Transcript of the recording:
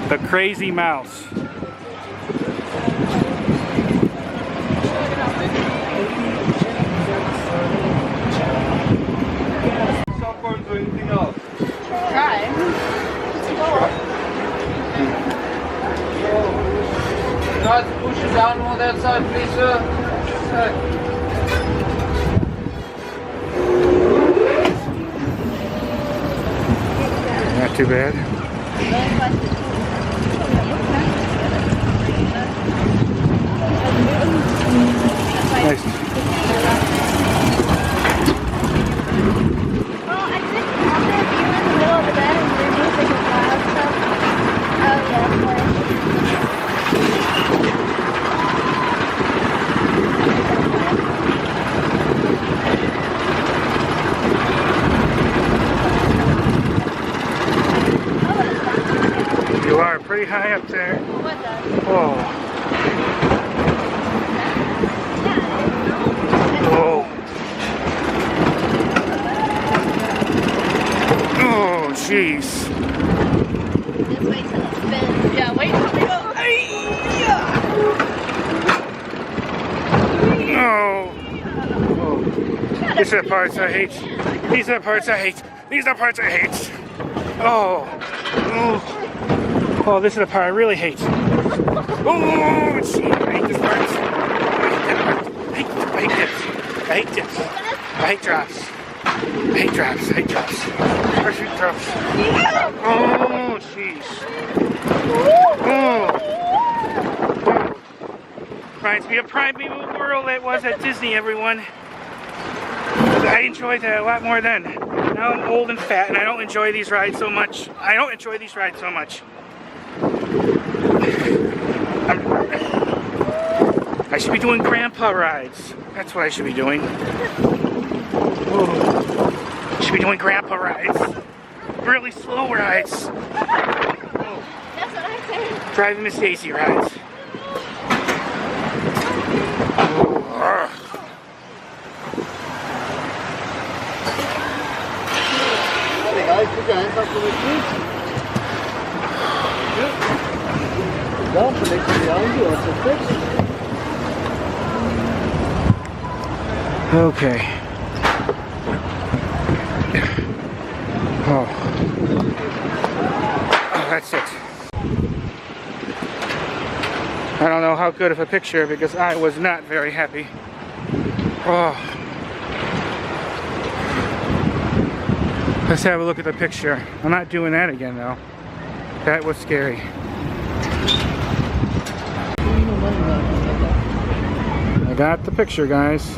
The Crazy Mouse. Anything else? Try. Try to push it down on that side, please, sir. Not too bad. Nice. You are pretty high up there. Whoa. Whoa. Oh, jeez. Yeah, wait till we go. Oh. These are the parts I hate. These are the parts I hate. These are the parts I hate. Oh. Oh. Oh, this is the part I really hate. Oh, gee, I hate this part. I hate this. I hate this. I hate drops. I hate drops. I hate drops. Parachute drops. Oh, jeez. Oh. Reminds me of Primeval World that was at Disney, everyone. I enjoyed that a lot more then. Now I'm old and fat and I don't enjoy these rides so much. I don't enjoy these rides so much. I should be doing grandpa rides. That's what I should be doing. Whoa. I should be doing grandpa rides. Really slow rides. That's what I said. Driving Miss Daisy rides. Oh. Hey guys, put your hands up for me, please. Down, connect behind you, also fixed. Okay. Oh. Oh, that's it. I don't know how good of a picture because I was not very happy. Oh. Let's have a look at the picture. I'm not doing that again though. That was scary. I got the picture, guys.